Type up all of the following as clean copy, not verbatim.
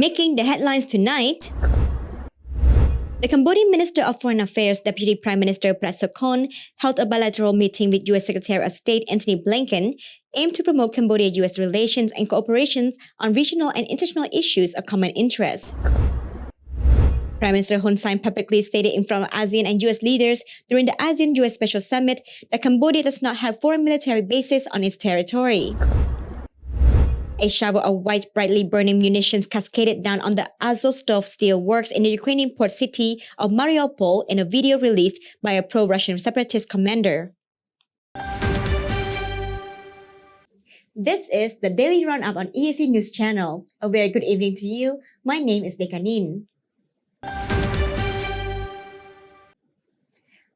Making the headlines tonight, the Cambodian Minister of Foreign Affairs, Deputy Prime Minister Prat Sokhonn, held a bilateral meeting with U.S. Secretary of State Antony Blinken, aimed to promote Cambodia-U.S. relations and cooperation on regional and international issues of common interest. Prime Minister Hun Sen publicly stated in front of ASEAN and U.S. leaders during the ASEAN-U.S. Special Summit that Cambodia does not have foreign military bases on its territory. A shower of white, brightly burning munitions cascaded down on the Azovstal steel works in the Ukrainian port city of Mariupol in a video released by a pro-Russian separatist commander. This is the Daily Roundup on EAC News Channel. A very good evening to you. My name is Dekanin.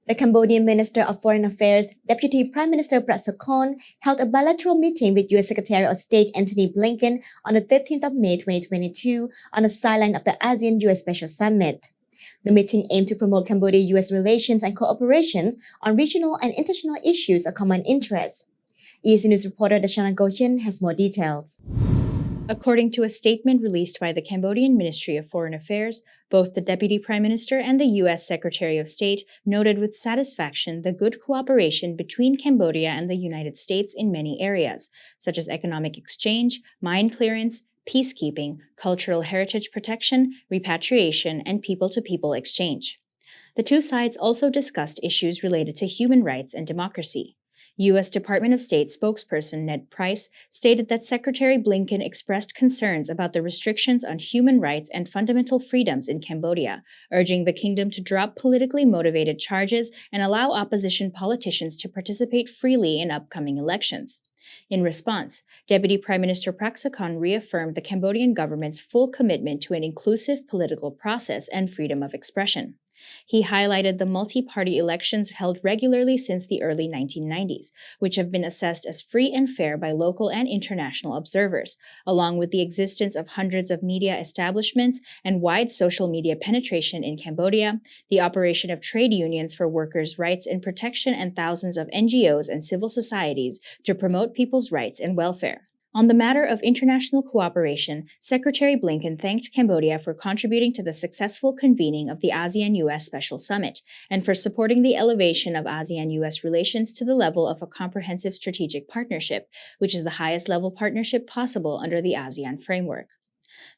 The Cambodian Minister of Foreign Affairs, Deputy Prime Minister Prat Sokhonn, held a bilateral meeting with U.S. Secretary of State Antony Blinken on the 13th of May 2022 on the sideline of the ASEAN-U.S. Special Summit. The meeting aimed to promote Cambodia-U.S. relations and cooperation on regional and international issues of common interest. EAC News reporter Dashana Gochin has more details. According to a statement released by the Cambodian Ministry of Foreign Affairs, both the Deputy Prime Minister and the U.S. Secretary of State noted with satisfaction the good cooperation between Cambodia and the United States in many areas, such as economic exchange, mine clearance, peacekeeping, cultural heritage protection, repatriation, and people-to-people exchange. The two sides also discussed issues related to human rights and democracy. U.S. Department of State spokesperson Ned Price stated that Secretary Blinken expressed concerns about the restrictions on human rights and fundamental freedoms in Cambodia, urging the kingdom to drop politically motivated charges and allow opposition politicians to participate freely in upcoming elections. In response, Deputy Prime Minister Prat Sokhonn reaffirmed the Cambodian government's full commitment to an inclusive political process and freedom of expression. He highlighted the multi-party elections held regularly since the early 1990s, which have been assessed as free and fair by local and international observers, along with the existence of hundreds of media establishments and wide social media penetration in Cambodia, the operation of trade unions for workers' rights and protection, and thousands of NGOs and civil societies to promote people's rights and welfare. On the matter of international cooperation, Secretary Blinken thanked Cambodia for contributing to the successful convening of the ASEAN-U.S. Special Summit and for supporting the elevation of ASEAN-U.S. relations to the level of a comprehensive strategic partnership, which is the highest level partnership possible under the ASEAN framework.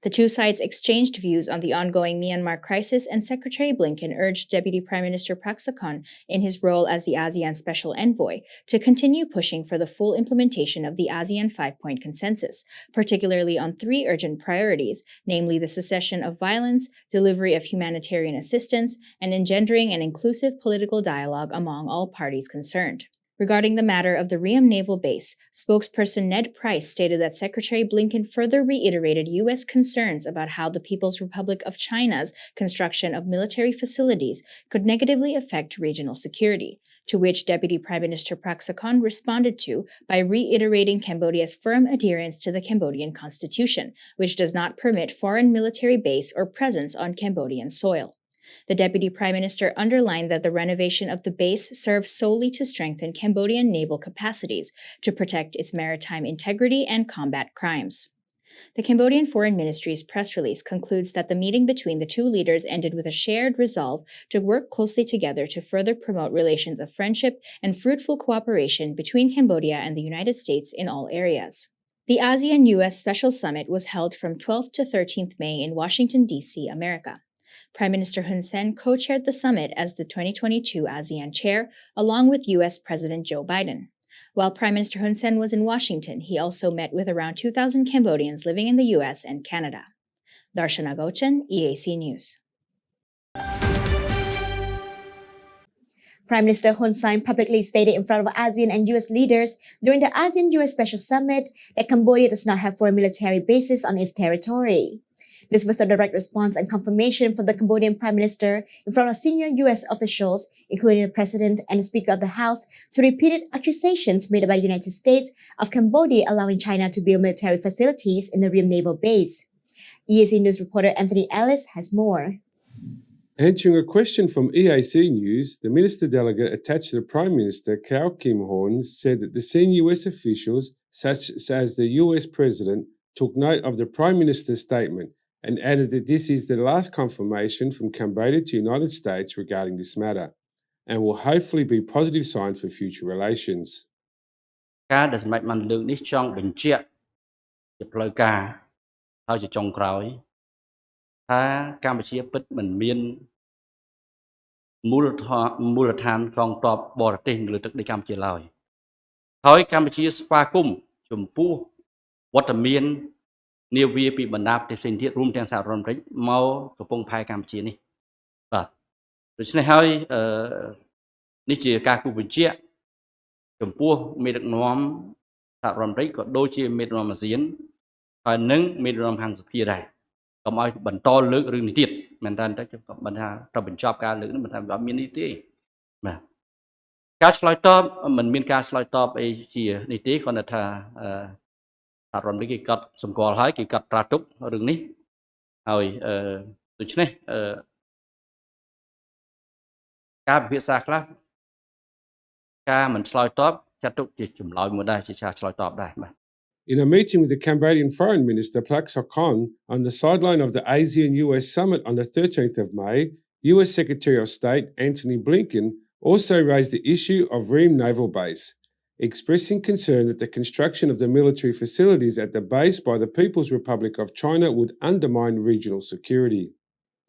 The two sides exchanged views on the ongoing Myanmar crisis, and Secretary Blinken urged Deputy Prime Minister Prat Sokhonn, in his role as the ASEAN Special Envoy, to continue pushing for the full implementation of the ASEAN Five-Point Consensus, particularly on three urgent priorities, namely the cessation of violence, delivery of humanitarian assistance, and engendering an inclusive political dialogue among all parties concerned. Regarding the matter of the Ream Naval Base, spokesperson Ned Price stated that Secretary Blinken further reiterated U.S. concerns about how the People's Republic of China's construction of military facilities could negatively affect regional security, to which Deputy Prime Minister Prat Sokhonn responded to by reiterating Cambodia's firm adherence to the Cambodian Constitution, which does not permit foreign military base or presence on Cambodian soil. The Deputy Prime Minister underlined that the renovation of the base serves solely to strengthen Cambodian naval capacities, to protect its maritime integrity and combat crimes. The Cambodian Foreign Ministry's press release concludes that the meeting between the two leaders ended with a shared resolve to work closely together to further promote relations of friendship and fruitful cooperation between Cambodia and the United States in all areas. The ASEAN-U.S. Special Summit was held from 12th to 13th May in Washington, D.C., America. Prime Minister Hun Sen co-chaired the summit as the 2022 ASEAN chair, along with U.S. President Joe Biden. While Prime Minister Hun Sen was in Washington, he also met with around 2,000 Cambodians living in the U.S. and Canada. Darshana Gochan, EAC News. Prime Minister Hun Sen publicly stated in front of ASEAN and U.S. leaders during the ASEAN-U.S. Special Summit that Cambodia does not have foreign military bases on its territory. This was the direct response and confirmation from the Cambodian Prime Minister in front of senior U.S. officials, including the President and the Speaker of the House, to repeated accusations made by the United States of Cambodia allowing China to build military facilities in the Ream Naval Base. EAC News reporter Anthony Ellis has more. Answering a question from EAC News, the Minister Delegate attached to the Prime Minister, Kao Kim Horn, said that the senior U.S. officials, such as the U.S. President, took note of the Prime Minister's statement and added that this is the last confirmation from Cambodia to the United States regarding this matter, and will hopefully be a positive sign for future relations. ការដែលសម្ដេចបានលើកនេះចង់បញ្ជាក់ជាផ្លូវការហើយជាចុងក្រោយថាកម្ពុជាពិតមិនមានមូលដ្ឋានកងទ័ពបរទេសនៅលើទឹកដីកម្ពុជាឡើយហើយកម្ពុជាស្វាគមន៍ចំពោះវត្តមាននាវាពីបណ្ដាប្រទេសផ្សេងទៀតរួមទាំងសហរដ្ឋអាមេរិកមកកំពង់ផែកម្ពុជានេះបាទដូច្នេះហើយនេះជាការគូបញ្ជាក់ចំពោះមេដឹកនាំសហរដ្ឋអាមេរិកក៏ដូចជាមេដឹកនាំអាស៊ានហើយនិងមេដឹកនាំខាងសភាដែរកុំឲ្យបន្តលើករឿងនេះទៀតមែនតើតែមិនថាត្រូវបញ្ចប់ការលើកនេះមិនថាអត់មាននេះទេបាទការឆ្លើយតបមិនមានការឆ្លើយតបអីជានេះទេគ្រាន់តែថាសហរដ្ឋអាមេរិកគេកត់សម្គាល់ហើយគេកត់ត្រាទុករឿងនេះហើយដូច្នេះការពិភាក្សាខ្លះការមិនឆ្លើយតបចាត់ទុកជាចម្លើយមួយដែរជាការឆ្លើយតបដែរបាទ In a meeting with the Cambodian Foreign Minister Prak Sokhonn on the sideline of the Asean US Summit on the 13th of May, US Secretary of State Antony Blinken also raised the issue of Ream Naval Base, expressing concern that the construction of the military facilities at the base by the People's Republic of China would undermine regional security.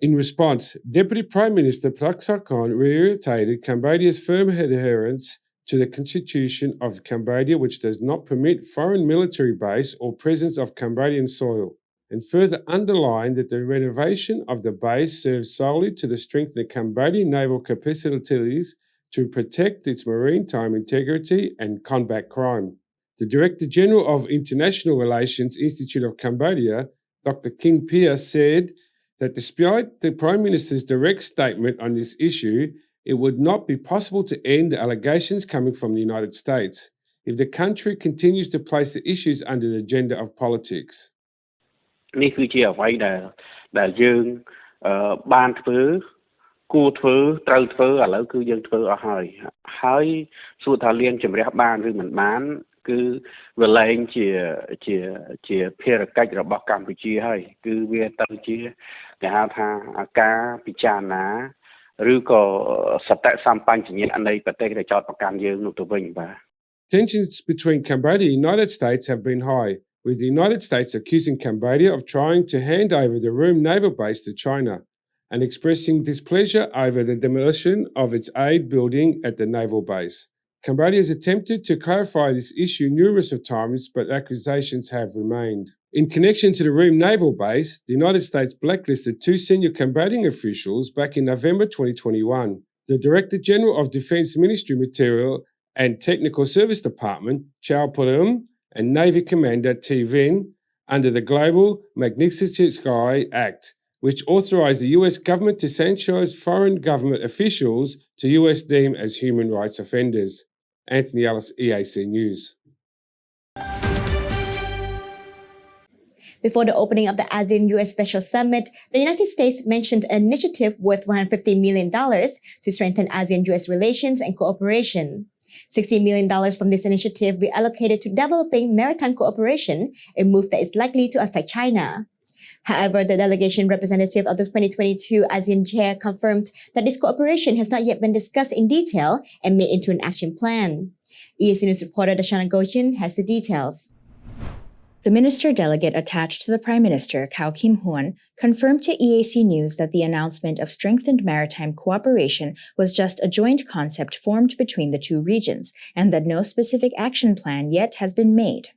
In response, Deputy Prime Minister Prak Sokhonn reiterated Cambodia's firm adherence to the Constitution of Cambodia, which does not permit foreign military base or presence of Cambodian soil, and further underlined that the renovation of the base serves solely to strengthen the Cambodian naval capacities to protect its maritime integrity and combat crime. The Director General of International Relations Institute of Cambodia, Dr. King Pia, said that despite the Prime Minister's direct statement on this issue, it would not be possible to end the allegations coming from the United States if the country continues to place the issues under the agenda of politics. នេះគឺជាអ្វីដែលយើងបានធ្វើគួរធ្វើត្រូវធ្វើឥឡូវគឺយើងធ្វើអស់ហើយសួរថាលៀងជំរះបានឬមិនបានគឺវាលែងជាភារកិច្ចរបស់កម្ពុជាហើយគឺវាទៅជាគេហៅថាការពិចារណាឬក៏សតិសម្បញ្ញៈនៃប្រទេសដែលចោទប្រកាន់យើងនោះទៅវិញបាទ Tensions between Cambodia and the United States have been high, with the United States accusing Cambodia of trying to hand over the Ream naval base to China and expressing displeasure over the demolition of its aid building at the naval base. Cambodia has attempted to clarify this issue numerous of times, but accusations have remained. In connection to the Ream naval base, the United States blacklisted two senior Cambodian officials back in November 2021. The Director General of Defence Ministry Material and Technical Service Department, Chow Pulim, and Navy Commander T. Vin, under the Global Magnitsky Sky Act, which authorised the US government to censure foreign government officials to US deemed as human rights offenders. Anthony Ellis, EAC News. Before the opening of the ASEAN-US Special Summit, the United States mentioned an initiative worth $150 million to strengthen ASEAN-US relations and cooperation. $60 million from this initiative will be allocated to developing maritime cooperation, a move that is likely to affect China. However, the delegation representative of the 2022 ASEAN chair confirmed that this cooperation has not yet been discussed in detail and made into an action plan. EAC News reporter Dashana Gochin has the details. The minister delegate attached to the Prime Minister, Kao Kim Hoon, confirmed to EAC News that the announcement of strengthened maritime cooperation was just a joint concept formed between the two regions and that no specific action plan yet has been made.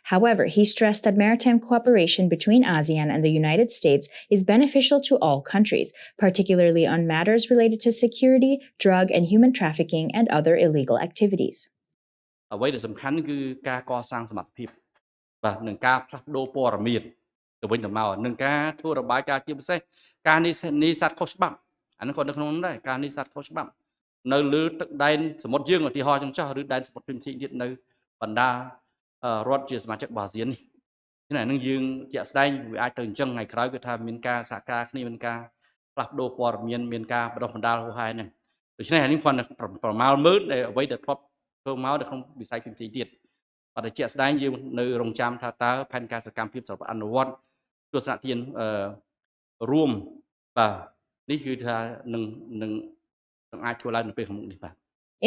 However, he stressed that maritime cooperation between ASEAN and the United States is beneficial to all countries, particularly on matters related to security, drug and human trafficking, and other illegal activities. អ្វីដែលសំខាន់គឺការកសាងសមត្ថភាពបាទនឹងការផ្លាស់ប្ដូរព័ត៌មានទៅវិញទៅមកនឹងការធ្វើរបាយការណ៍ជាពិសេសការនេសាទខុសច្បាប់អានោះក៏នៅក្នុងនោះដែរការនេសាទខុសច្បាប់នៅលើទឹកដែនសមុទ្រយើងឧទាហរណ៍ចឹងចោះឬដែនសមុទ្រផ្សេងទៀតនៅបណ្ដារដ្ឋជាសមាជិករបស់អាស៊ាននេះនេះនឹងយើងជាក់ស្ដែងវាអាចទៅអញ្ចឹងថ្ងៃក្រោយគឺថាមានការសហការគ្នាមានការផ្លាស់ប្ដូរព័ត៌មានមានការបដិបដាលហួសហេតុហ្នឹងដូច្នេះអានេះគាត់ប្រមាលមើលអ្វីដែលធ្លាប់ធ្វើមកនៅក្នុងវិស័យផ្សេងទៀតបាទជាក់ស្ដែងយើងនៅរងចាំថាតើផែនការសកម្មភាពសម្រាប់អនុវត្ត ទស្សនៈធានរួមបាទនេះគឺថានឹងអាចធ្វើឡើងនៅពេលខាងមុខនេះបាទ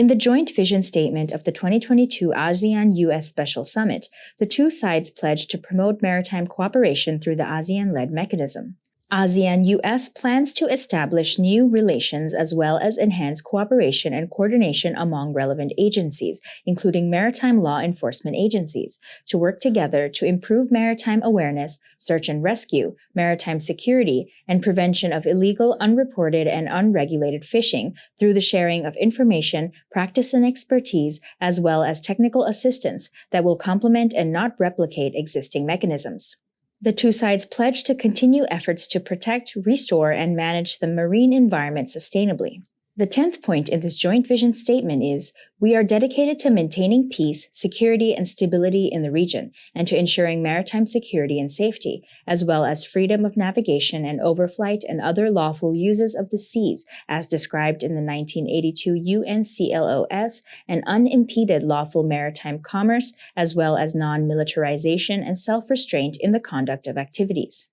In the joint vision statement of the 2022 ASEAN-US Special Summit, the two sides pledged to promote maritime cooperation through the ASEAN-led mechanism. ASEAN-US plans to establish new relations as well as enhance cooperation and coordination among relevant agencies, including maritime law enforcement agencies, to work together to improve maritime awareness, search and rescue, maritime security, and prevention of illegal, unreported, and unregulated fishing through the sharing of information, practice and expertise, as well as technical assistance that will complement and not replicate existing mechanisms. The two sides pledged to continue efforts to protect, restore, and manage the marine environment sustainably. The 10th point in this joint vision statement is, we are dedicated to maintaining peace, security, and stability in the region, and to ensuring maritime security and safety, as well as freedom of navigation and overflight and other lawful uses of the seas, as described in the 1982 UNCLOS, and unimpeded lawful maritime commerce, as well as non-militarization and self-restraint in the conduct of activities.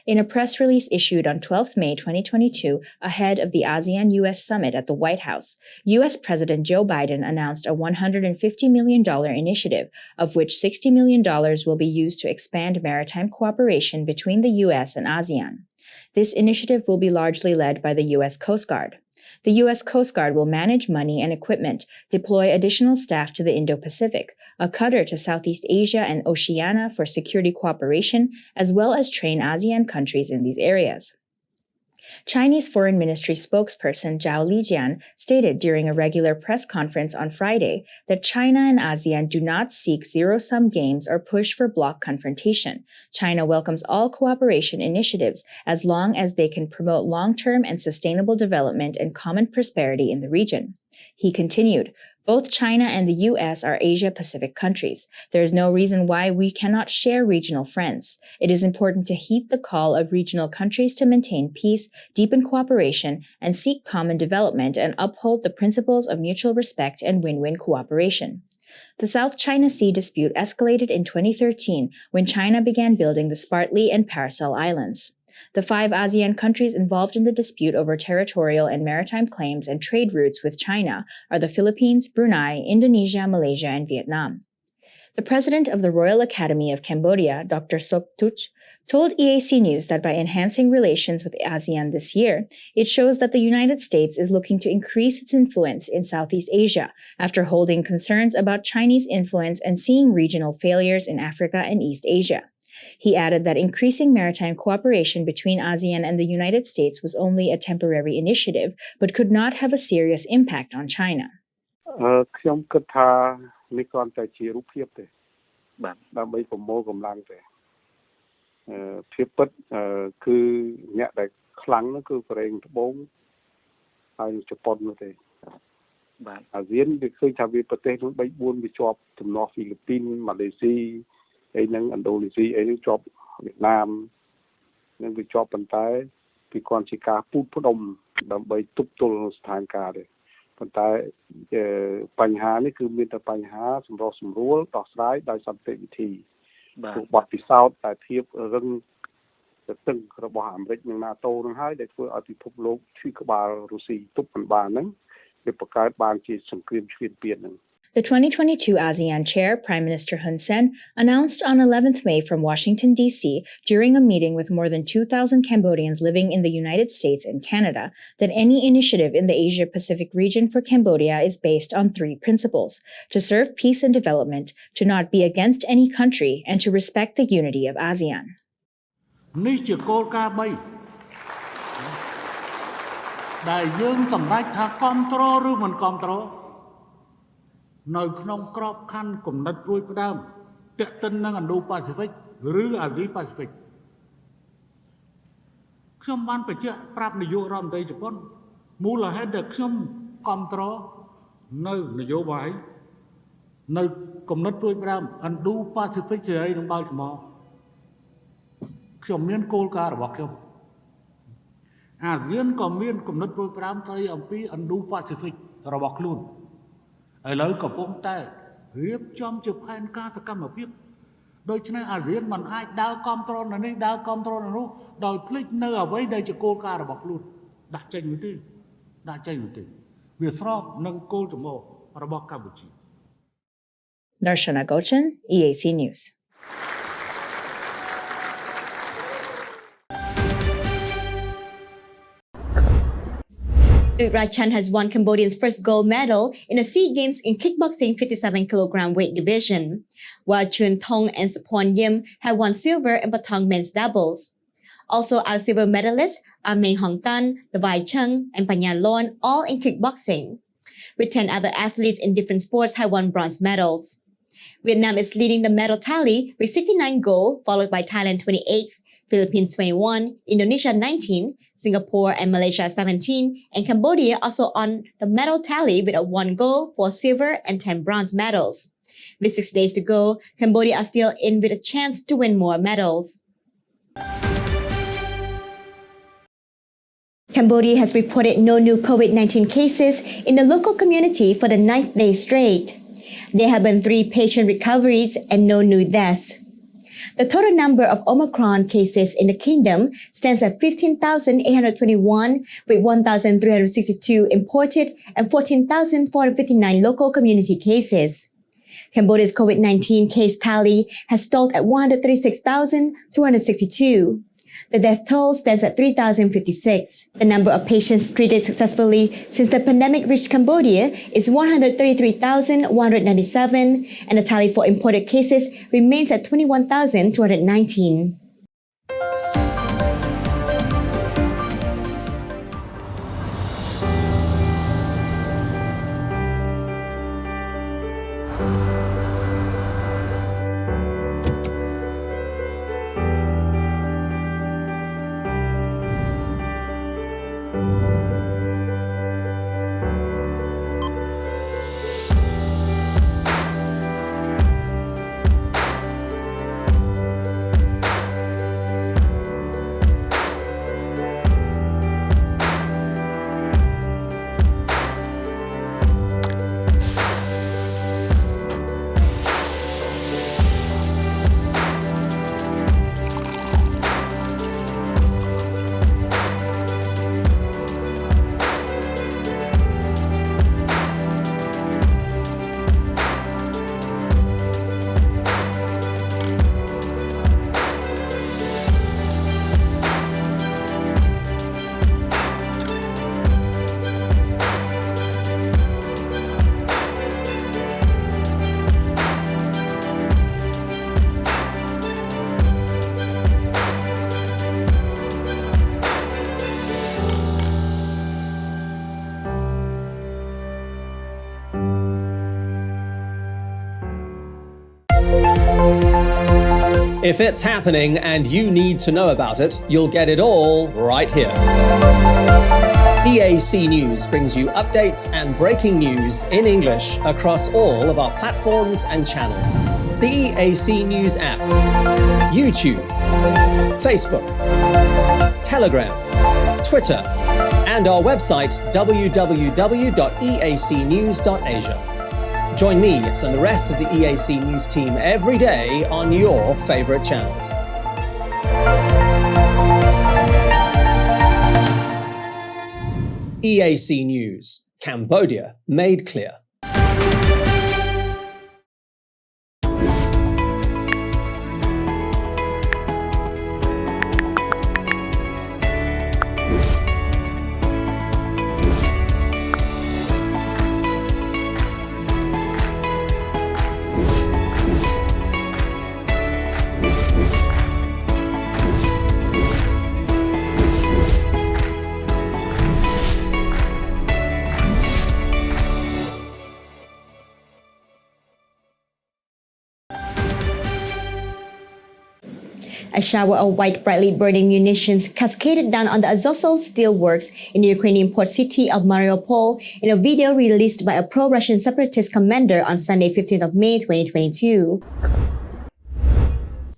In a press release issued on 12 May 2022, ahead of the ASEAN-US Summit at the White House, U.S. President Joe Biden announced a $150 million initiative, of which $60 million will be used to expand maritime cooperation between the U.S. and ASEAN. This initiative will be largely led by the U.S. Coast Guard. The U.S. Coast Guard will manage money and equipment, deploy additional staff to the Indo-Pacific, a cutter to Southeast Asia and Oceania for security cooperation, as well as train ASEAN countries in these areas. Chinese Foreign Ministry spokesperson Zhao Lijian stated during a regular press conference on Friday that China and ASEAN do not seek zero-sum games or push for bloc confrontation. China welcomes all cooperation initiatives as long as they can promote long-term and sustainable development and common prosperity in the region. He continued, both China and the U.S. are Asia-Pacific countries. There is no reason why we cannot share regional friends. It is important to heed the call of regional countries to maintain peace, deepen cooperation, and seek common development and uphold the principles of mutual respect and win-win cooperation. The South China Sea dispute escalated in 2013 when China began building the Spratly and Paracel Islands. The 5 ASEAN countries involved in the dispute over territorial and maritime claims and trade routes with China are the Philippines, Brunei, Indonesia, Malaysia, and Vietnam. The president of the Royal Academy of Cambodia, Dr. Sok Tuch, told EAC News that by enhancing relations with ASEAN this year, it shows that the United States is looking to increase its influence in Southeast Asia after holding concerns about Chinese influence and seeing regional failures in Africa and East Asia. He added that increasing maritime cooperation between ASEAN and the United States was only a temporary initiative, but could not have a serious impact on China. ខ្ញុំគិតថានេះគ្រាន់តែជារូបភាពទេបាទដើម្បីប្រមូលកម្លាំងទេភាពពិតគឺអ្នកដែលខ្លាំងនោះគឺកូរ៉េត្បូងហើយជប៉ុននោះទេបាទអាស៊ានវាឃើញថាវាប្រទេសនោះ3 4វាជាប់ទំនាស់ហ្វីលីពីនម៉ាឡេស៊ីហើយនឹងឥណ្ឌូនេស៊ីអីនេះជាប់វៀតណាមនឹងវាជាប់ប៉ុន្តែពីគាត់ជាការពូតផ្ដុំដើម្បីទប់ទល់ស្ថានភាពទេប៉ុន្តែបញ្ហានេះគឺមានតែបញ្ហាសម្រុះសម្រួលដោះស្រាយដោយសន្តិវិធីបាទបទពិសោធន៍តែធៀបរឹងទៅរបស់អាមេរិកនិង NATO នឹងហើយដែលធ្វើឲ្យពិភពលោកឈឺក្បាលរុស្ស៊ីទប់មិនបានហ្នឹងវាបង្កើតបានជាសង្គ្រាមឈ្លានពានហ្នឹង The 2022 ASEAN Chair, Prime Minister Hun Sen, announced on 11th May from Washington, D.C., during a meeting with more than 2,000 Cambodians living in the United States and Canada, that any initiative in the Asia-Pacific region for Cambodia is based on 3 principles: to serve peace and development, to not be against any country, and to respect the unity of ASEAN. នេះជាគោលការណ៍ 3 ដែលយើងសម្រេចថាគ្រប់គ្រងឬមិនគ្រប់គ្រងនៅក្នុងក្របខ័ណ្ឌគំនិតរួចផ្ដើមទាក់ទិននឹង Indo-Pacific ឬ Asia-Pacific ខ្ញុំបានបញ្ជាក់ប្រាប់នាយករដ្ឋមន្ត្រីជប៉ុនមូលហេតុដែលខ្ញុំគ្រប់គ្រងនៅនយោបាយនៅគំនិតរួចផ្ដើម Indo-Pacific សេរីនឹងបើកចំហខ្ញុំមានគោលការណ៍របស់ខ្ញុំអាស៊ានក៏មានគំនិតរួចផ្ដើមស្ដីអំពី Indo-Pacific របស់ខ្លួនឥឡូវកំពុងតែរៀបចំជាផែនការសកម្មភាព ដូច្នេះអាស៊ានមិនអាចដើរគ្រប់គ្រងនៅនេះដើរគ្រប់គ្រងនៅនោះដោយភ្លេចនៅអ្វីដែលជាគោលការណ៍របស់ខ្លួនដាក់ចេញមួយទេវាស្របនឹងគោលចំហរបស់កម្ពុជា Darshana Gochan, EAC News. Rachan has won Cambodia's first gold medal in the SEA Games in kickboxing 57kg weight division, while Chun Thong and Sapon Yim have won silver in Patong men's doubles. Also, our silver medalists are Meng Hong Tan, Levi Chung, and Panyan Lon, all in kickboxing, with 10 other athletes in different sports have won bronze medals. Vietnam is leading the medal tally with 69 gold, followed by Thailand 28, Philippines 21, Indonesia 19, Singapore and Malaysia 17, and Cambodia also on the medal tally with a 1 gold, 4 silver, and 10 bronze medals. With 6 days to go, Cambodia are still in with a chance to win more medals. Cambodia has reported no new COVID-19 cases in the local community for the 9th day straight. There have been 3 patient recoveries and no new deaths. The total number of Omicron cases in the kingdom stands at 15,821, with 1,362 imported and 14,459 local community cases. Cambodia's COVID-19 case tally has stalled at 136,262. The death toll stands at 3,056. The number of patients treated successfully since the pandemic reached Cambodia is 133,197, and the tally for imported cases remains at 21,219. If it's happening and you need to know about it, you'll get it all right here. EAC News brings you updates and breaking news in English across all of our platforms and channels. The EAC News app, YouTube, Facebook, Telegram, Twitter, and our website www.eacnews.asia. Join me and the rest of the EAC News team every day on your favorite channels. EAC News, Cambodia made clear. A shower of white, brightly burning munitions cascaded down on the Azovstal steelworks in the Ukrainian port city of Mariupol in a video released by a pro-Russian separatist commander on Sunday, 15th of May, 2022.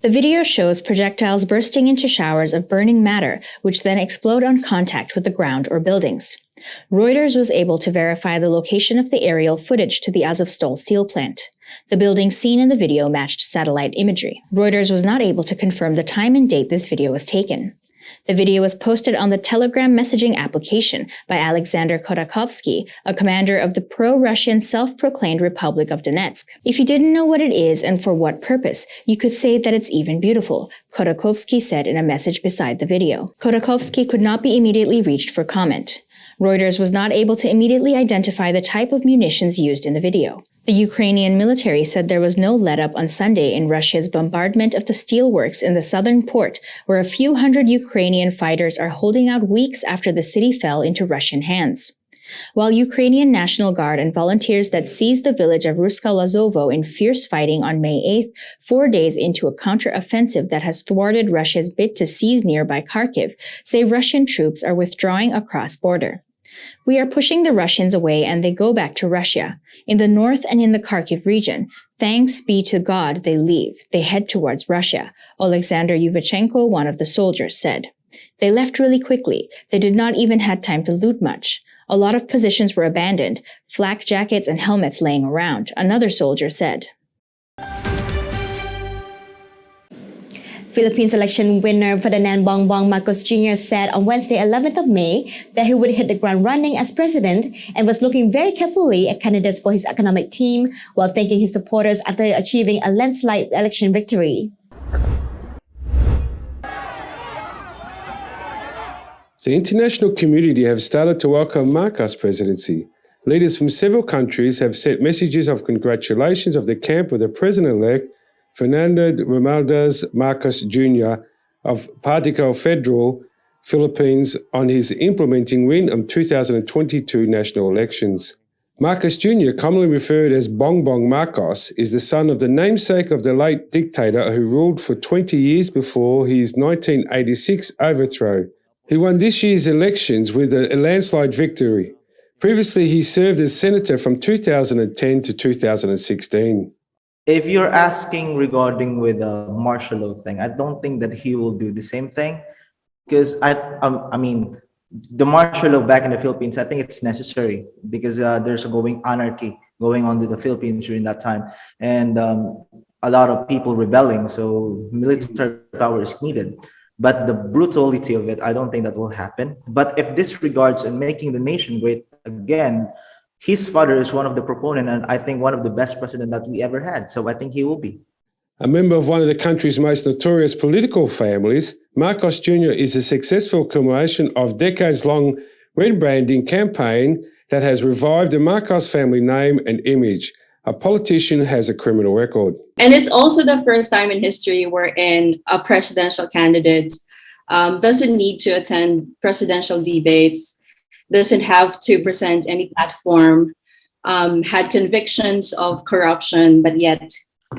The video shows projectiles bursting into showers of burning matter, which then explode on contact with the ground or buildings. Reuters was able to verify the location of the aerial footage to the Azovstal steel plant. The building seen in the video matched satellite imagery. Reuters was not able to confirm the time and date this video was taken. The video was posted on the Telegram messaging application by Alexander Khodakovsky, a commander of the pro-Russian self-proclaimed Republic of Donetsk. If you didn't know what it is and for what purpose, you could say that it's even beautiful, Khodakovsky said in a message beside the video. Khodakovsky could not be immediately reached for comment. Reuters was not able to immediately identify the type of munitions used in the video. The Ukrainian military said there was no let-up on Sunday in Russia's bombardment of the steelworks in the southern port, where a few hundred Ukrainian fighters are holding out weeks after the city fell into Russian hands. While Ukrainian National Guard and volunteers that seized the village of Ruskalazovo in fierce fighting on May 8th, 4 days into a counter-offensive that has thwarted Russia's bid to seize nearby Kharkiv, say Russian troops are withdrawing across border. We are pushing the Russians away and they go back to Russia. In the north and in the Kharkiv region, thanks be to God they leave. They head towards Russia, Alexander Yuvachenko, one of the soldiers, said. They left really quickly. They did not even have time to loot much. A lot of positions were abandoned, flak jackets and helmets laying around, another soldier said. Philippines election winner Ferdinand Bongbong Marcos Jr. said on Wednesday, 11th of May, that he would hit the ground running as president and was looking very carefully at candidates for his economic team while thanking his supporters after achieving a landslide election victory. The international community have started to welcome Marcos' presidency. Leaders from several countries have sent messages of congratulations of the camp of the president-elect Ferdinand Romualdez Marcos Jr. of Partido Federal Philippines on his implementing win of 2022 national elections. Marcos Jr., commonly referred as Bongbong Marcos, is the son of the namesake of the late dictator who ruled for 20 years before his 1986 overthrow. He won this year's elections with a landslide victory. Previously, he served as senator from 2010 to 2016. If you're asking regarding with the martial law thing, I don't think that he will do the same thing, because I mean, the martial law back in the Philippines, I think it's necessary because there's a anarchy going on in the Philippines during that time, and a lot of people rebelling, so military power is needed. But the brutality of it, I don't think that will happen. But if this regards and making the nation great again, his father is one of the proponents, and I think one of the best presidents that we ever had. So I think he will be. A member of one of the country's most notorious political families, Marcos Jr. is a successful accumulation of decades-long rebranding campaign that has revived the Marcos family name and image. A politician has a criminal record. And it's also the first time in history wherein a presidential candidate doesn't need to attend presidential debates, doesn't have to present any platform, had convictions of corruption, but yet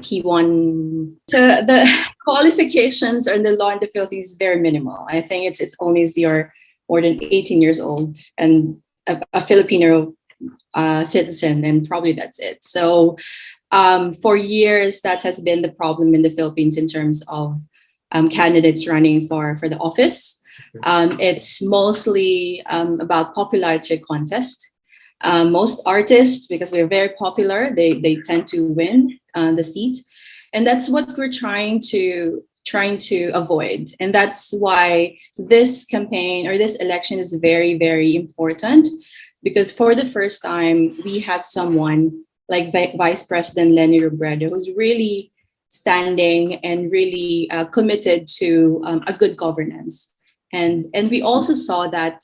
he won. So the qualifications or the law in the Philippines is very minimal. I think it's only if you're more than 18 years old and a Filipino citizen, and probably that's it. So for years, that has been the problem in the Philippines in terms of candidates running for the office. It's mostly about popularity contest. Most artists, because they're very popular, they tend to win the seat, and that's what we're trying to avoid. And that's why this campaign or this election is very, very important, because for the first time we have someone like Vice President Leni Robredo who's really standing and really committed to a good governance. And we also saw that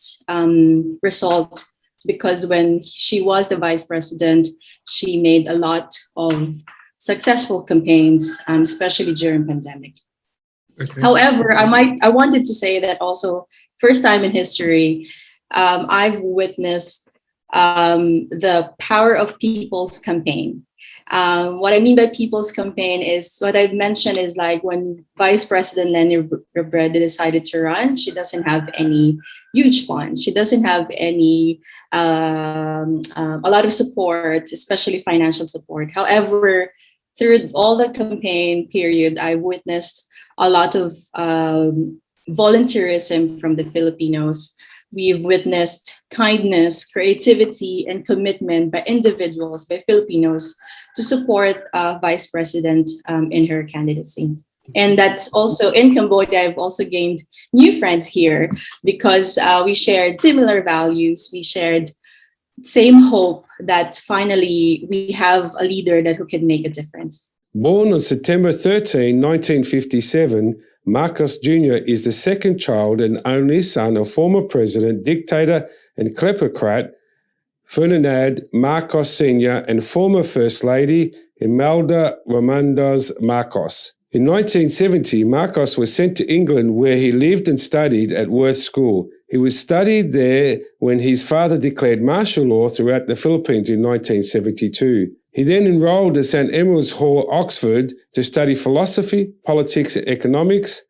result because when she was the vice president, she made a lot of successful campaigns, especially during pandemic. Okay. However, I wanted to say that also, first time in history, I've witnessed the power of people's campaign. What I mean by people's campaign is what I've mentioned is like when Vice President Leni Robredo decided to run, she doesn't have any huge funds. She doesn't have any a lot of support, especially financial support. However, through all the campaign period, I witnessed a lot of volunteerism from the Filipinos we've witnessed kindness, creativity, and commitment by individuals, by Filipinos, to support Vice President in her candidacy. And that's also in Cambodia. I've also gained new friends here because we shared similar values. We shared same hope that finally we have a leader who can make a difference. Born on September 13, 1957, Marcos Jr. is the second child and only son of former president, dictator, and kleptocrat Ferdinand Marcos Sr. and former First Lady Imelda Ramirez Marcos. In 1970, Marcos was sent to England where he lived and studied at Worth School. He was studied there when his father declared martial law throughout the Philippines in 1972. He then enrolled at St. Emma's Hall, Oxford, to study philosophy, politics and economics.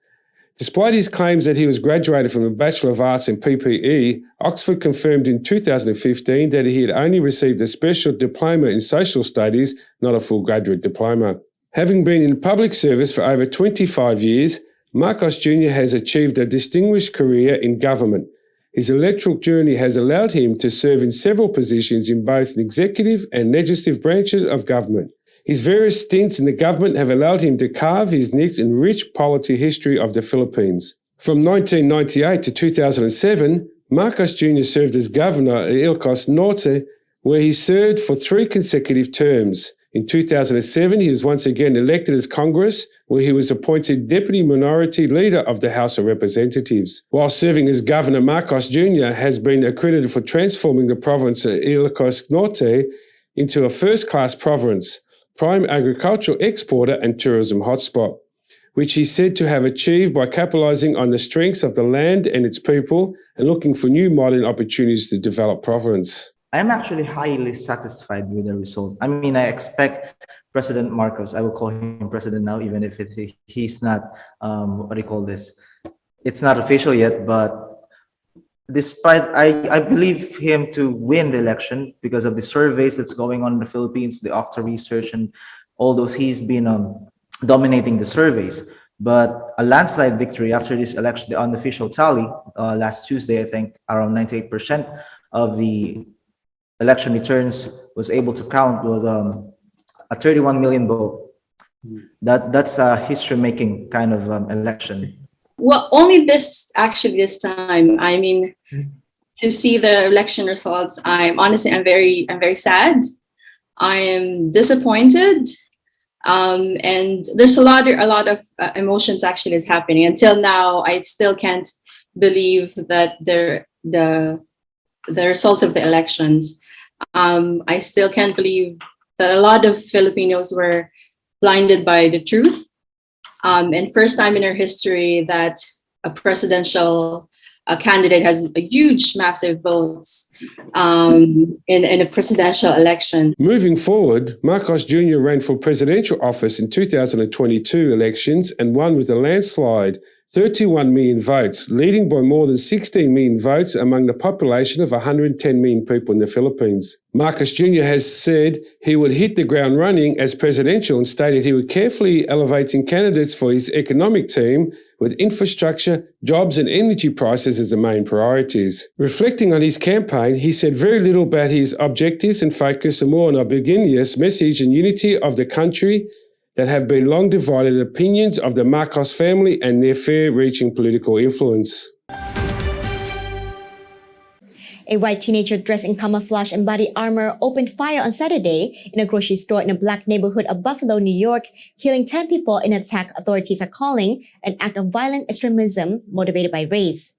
Despite his claims that he was graduated from a Bachelor of Arts in PPE, Oxford confirmed in 2015 that he had only received a special diploma in social studies, not a full graduate diploma. Having been in public service for over 25 years, Marcos Jr. has achieved a distinguished career in government. His electoral journey has allowed him to serve in several positions in both the executive and legislative branches of government. His various stints in the government have allowed him to carve his niche in rich polity history of the Philippines. From 1998 to 2007, Marcos Jr. served as governor at Ilocos Norte, where he served for 3 consecutive terms. In 2007, he was once again elected as Congress, where he was appointed Deputy Minority Leader of the House of Representatives. While serving as Governor, Marcos Jr. has been accredited for transforming the province of Ilocos Norte into a first-class province, prime agricultural exporter and tourism hotspot, which he said to have achieved by capitalising on the strengths of the land and its people and looking for new modern opportunities to develop province. I'm actually highly satisfied with the result. I mean, I expect President Marcos, I will call him president now, even if he's not, what do you call this? It's not official yet, but despite, I believe him to win the election because of the surveys that's going on in the Philippines, the Octa research and all those, he's been dominating the surveys. But a landslide victory after this election, the unofficial tally, last Tuesday, I think around 98% of the election returns was able to count was a 31 million vote. That's a history-making kind of election. Well, only this time. I mean, to see the election results, I'm very sad. I am disappointed, and there's a lot of emotions actually is happening. Until now, I still can't believe that the results of the elections. I still can't believe that a lot of Filipinos were blinded by the truth. And first time in our history that a presidential candidate has a huge, massive votes in a presidential election. Moving forward, Marcos Jr. ran for presidential office in 2022 elections and won with a landslide, 31 million votes, leading by more than 16 million votes among the population of 110 million people in the Philippines. Marcos Jr. has said he would hit the ground running as presidential and stated he would carefully elevating candidates for his economic team with infrastructure, jobs and energy prices as the main priorities. Reflecting on his campaign, he said very little about his objectives and focused more on a homogeneous message and unity of the country that have been long divided opinions of the Marcos family and their far-reaching political influence. A white teenager dressed in camouflage and body armor opened fire on Saturday in a grocery store in a black neighborhood of Buffalo, New York, killing 10 people in an attack authorities are calling an act of violent extremism motivated by race.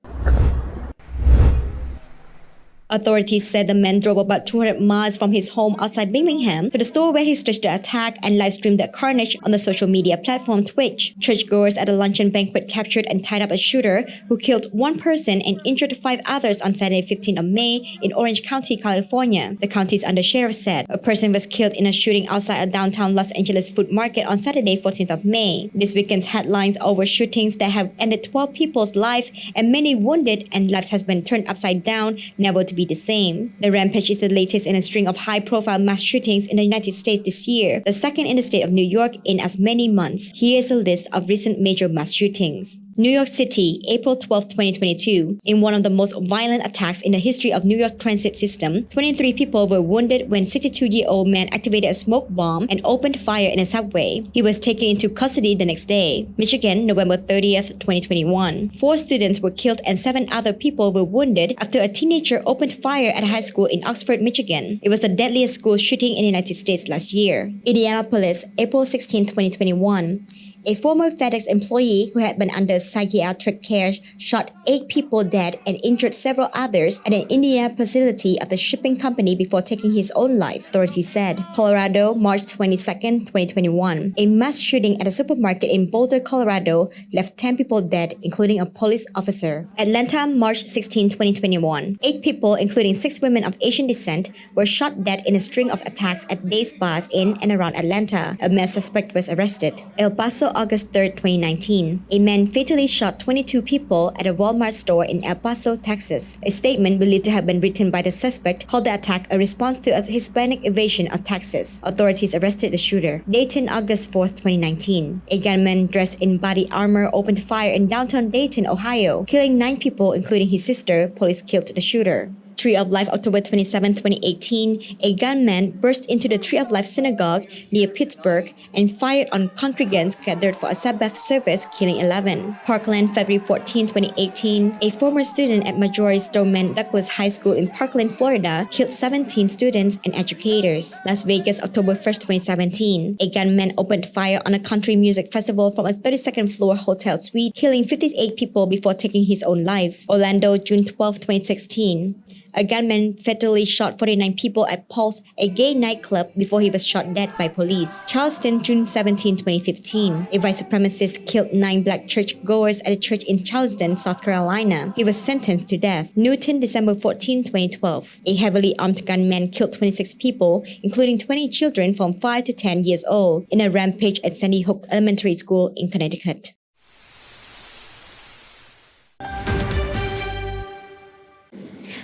Authorities said the man drove about 200 miles from his home outside Birmingham to the store where he staged the attack and live-streamed the carnage on the social media platform Twitch. Churchgoers at a luncheon banquet captured and tied up a shooter who killed 1 person and injured 5 others on Saturday, 15th of May in Orange County, California. The county's undersheriff said a person was killed in a shooting outside a downtown Los Angeles food market on Saturday, 14th of May. This weekend's headlines over shootings that have ended 12 people's lives and many wounded and lives has been turned upside down, never to be the same. The rampage is the latest in a string of high-profile mass shootings in the United States this year, the second in the state of New York in as many months. Here is a list of recent major mass shootings. New York City, April 12, 2022. In one of the most violent attacks in the history of New York transit system, 23 people were wounded when 62-year-old man activated a smoke bomb and opened fire in a subway. He was taken into custody the next day. Michigan, November 30th, 2021. 4 students were killed and 7 other people were wounded after a teenager opened fire at a high school in Oxford, Michigan. It was the deadliest school shooting in the United States last year. Indianapolis, April 16, 2021. A former FedEx employee who had been under psychiatric care shot 8 people dead and injured several others at an Indiana facility of the shipping company before taking his own life, authorities said. Colorado, March 22, 2021. A mass shooting at a supermarket in Boulder, Colorado left 10 people dead, including a police officer. Atlanta, March 16, 2021. 8 people, including 6 women of Asian descent, were shot dead in a string of attacks at day spas in and around Atlanta. A male suspect was arrested. El Paso, August 3, 2019. A man fatally shot 22 people at a Walmart store in El Paso, Texas. A statement believed to have been written by the suspect called the attack a response to a Hispanic invasion of Texas. Authorities arrested the shooter. Dayton, August 4, 2019. A gunman dressed in body armor opened fire in downtown Dayton, Ohio, killing 9 people, including his sister. Police killed the shooter. Tree of Life, October 27, 2018, a gunman burst into the Tree of Life synagogue near Pittsburgh and fired on congregants gathered for a Sabbath service, killing 11. Parkland, February 14, 2018, a former student at Marjorie Stoneman Douglas High School in Parkland, Florida, killed 17 students and educators. Las Vegas, October 1, 2017, a gunman opened fire on a country music festival from a 32nd floor hotel suite, killing 58 people before taking his own life. Orlando, June 12, 2016. A gunman fatally shot 49 people at Pulse, a gay nightclub, before he was shot dead by police. Charleston, June 17, 2015. A white supremacist killed 9 black churchgoers at a church in Charleston, South Carolina. He was sentenced to death. Newton, December 14, 2012. A heavily armed gunman killed 26 people, including 20 children from 5 to 10 years old, in a rampage at Sandy Hook Elementary School in Connecticut.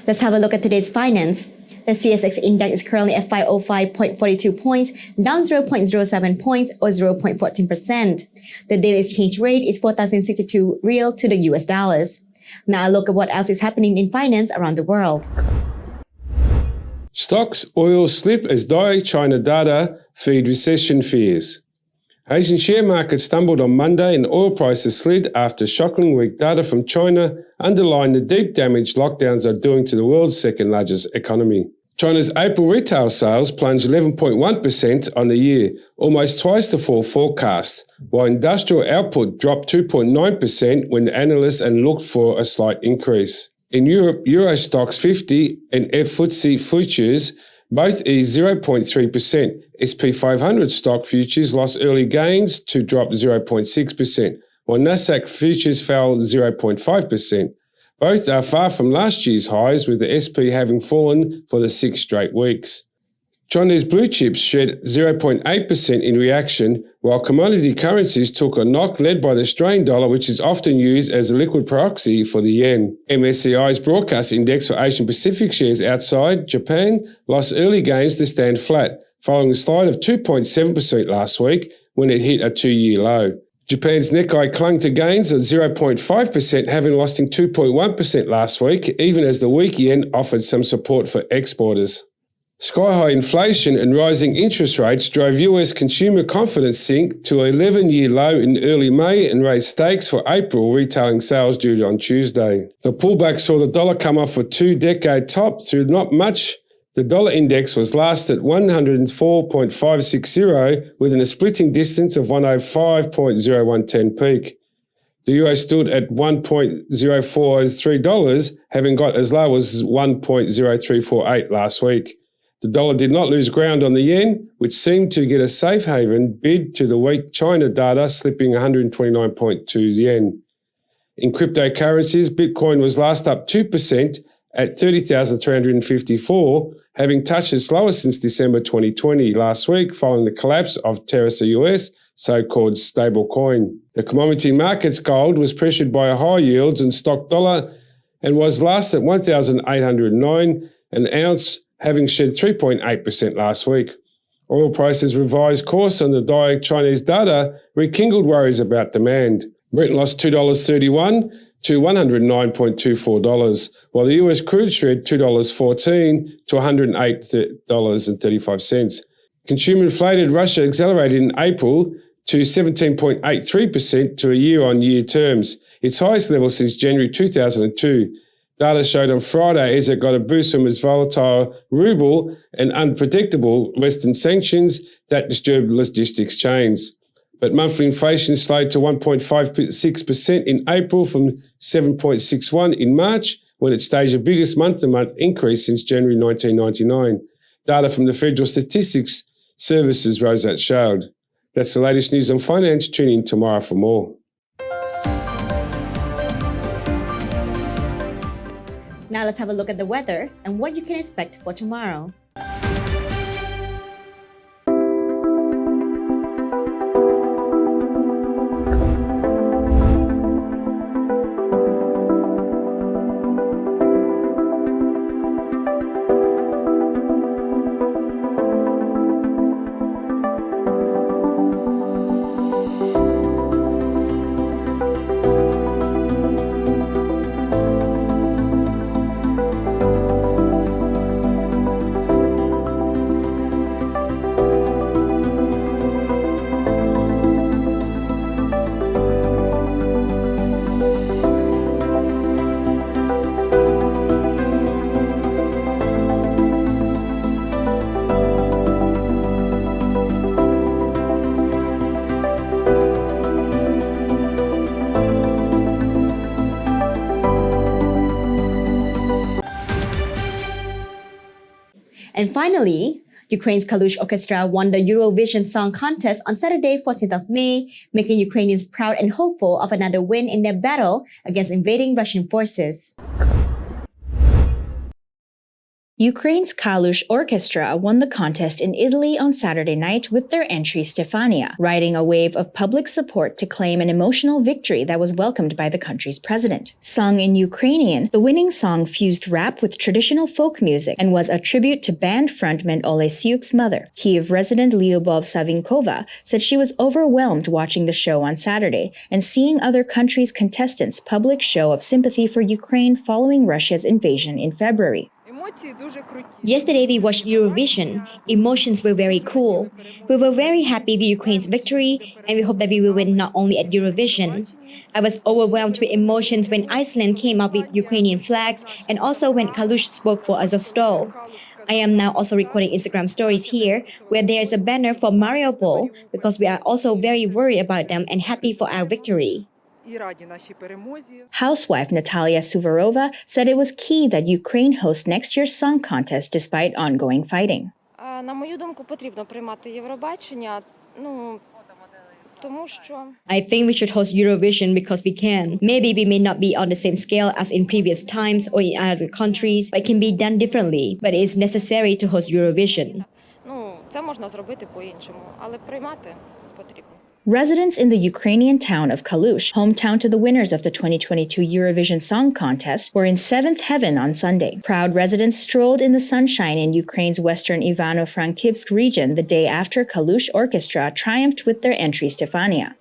Let's have a look at today's finance. The CSX index is currently at 505.42 points, down 0.07 points or 0.14%. The daily exchange rate is 4,062 real to the US dollars. Now a look at what else is happening in finance around the world. Stocks, oil slip as China data feed recession fears. Asian share markets stumbled on Monday and oil prices slid after shocking weak data from China underlined the deep damage lockdowns are doing to the world's second largest economy. China's April retail sales plunged 11.1% on the year, almost twice the fall forecast, while industrial output dropped 2.9% when the analysts looked for a slight increase. In Europe, Euro Stoxx 50 and FTSE futures both eased 0.3%. SP 500 stock futures lost early gains to drop 0.6%, while Nasdaq futures fell 0.5%. Both are far from last year's highs, with the SP having fallen for the 6 straight weeks. Chinese blue chips shed 0.8% in reaction, while commodity currencies took a knock led by the Australian dollar, which is often used as a liquid proxy for the yen. MSCI's broadcast index for Asian Pacific shares outside Japan lost early gains to stand flat, following a slide of 2.7% last week when it hit a 2-year low. Japan's Nikkei clung to gains of 0.5%, having lost 2.1% last week, even as the weak yen offered some support for exporters. Sky-high inflation and rising interest rates drove US consumer confidence sink to an 11-year low in early May and raised stakes for April retailing sales due on Tuesday. The pullback saw the dollar come off a 2-decade top through not much. The dollar index was last at 104.560 within a splitting distance of 105.0110 peak. The euro stood at $1.043, having got as low as 1.0348 last week. The dollar did not lose ground on the yen, which seemed to get a safe haven bid to the weak China data, slipping 129.2 yen. In cryptocurrencies, Bitcoin was last up 2% at 30,354, having touched its lowest since December 2020 last week following the collapse of Terra US, so-called stablecoin. The commodity market's gold was pressured by high yields and stock dollar and was last at 1,809 an ounce, having shed 3.8% last week. Oil prices revised course on the dire Chinese data rekindled worries about demand. Brent lost $2.31 to $109.24, while the US crude shred $2.14 to $108.35. Consumer inflated Russia accelerated in April to 17.83% to a year-on-year terms, its highest level since January 2002. Data showed on Friday as it got a boost from its volatile ruble and unpredictable Western sanctions that disturbed logistics chains. But monthly inflation slowed to 1.56% in April from 7.61% in March, when it staged the biggest month-to-month increase since January 1999. Data from the Federal Statistics Services rose that showed. That's the latest news on finance. Tune in tomorrow for more. Now let's have a look at the weather and what you can expect for tomorrow. And finally, Ukraine's Kalush Orchestra won the Eurovision Song Contest on Saturday, 14th of May, making Ukrainians proud and hopeful of another win in their battle against invading Russian forces. Ukraine's Kalush Orchestra won the contest in Italy on Saturday night with their entry Stefania, riding a wave of public support to claim an emotional victory that was welcomed by the country's president. Sung in Ukrainian, the winning song fused rap with traditional folk music and was a tribute to band frontman Olesiuk's mother. Kyiv resident Lyubov Savinkova said she was overwhelmed watching the show on Saturday and seeing other countries' contestants' public show of sympathy for Ukraine following Russia's invasion in February. Yesterday we watched Eurovision. Emotions were very cool. We were very happy with Ukraine's victory and we hope that we will win not only at Eurovision. I was overwhelmed with emotions when Iceland came up with Ukrainian flags and also when Kalush spoke for Azovstal. I am now also recording Instagram stories here where there is a banner for Mariupol because we are also very worried about them and happy for our victory. Housewife Natalia Suvarova said it was key that Ukraine host next year's song contest despite ongoing fighting. I think we should host Eurovision because we can. Maybe we may not be on the same scale as in previous times or in other countries, but it can be done differently. But it is necessary to host Eurovision. Residents in the Ukrainian town of Kalush, hometown to the winners of the 2022 Eurovision Song Contest, were in seventh heaven on Sunday. Proud residents strolled in the sunshine in Ukraine's western Ivano-Frankivsk region the day after Kalush Orchestra triumphed with their entry Stefania.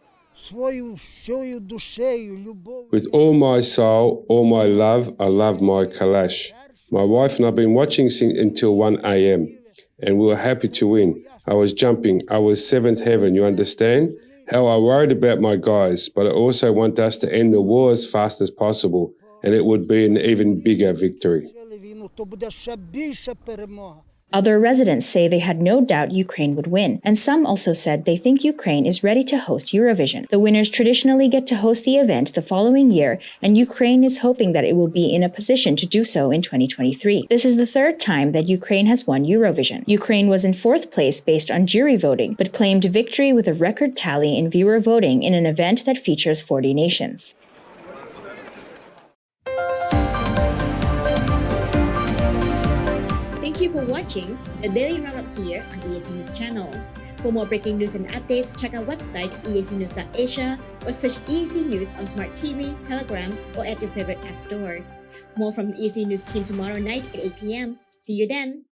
With all my soul, all my love, I love my Kalash. My wife and I have been watching until 1 a.m. and we were happy to win. I was jumping. I was seventh heaven, you understand? How I worried about my guys, but I also want us to end the war as fast as possible, and it would be an even bigger victory. Other residents say they had no doubt Ukraine would win, and some also said they think Ukraine is ready to host Eurovision. The winners traditionally get to host the event the following year, and Ukraine is hoping that it will be in a position to do so in 2023. This is the third time that Ukraine has won Eurovision. Ukraine was in fourth place based on jury voting, but claimed victory with a record tally in viewer voting in an event that features 40 nations. Thank you for watching the Daily Roundup here on EAC News Channel. For more breaking news and updates, check our website eacnews.asia or search EAC News on Smart TV, Telegram, or at your favorite app store. More from the EAC News team tomorrow night at 8 p.m. See you then!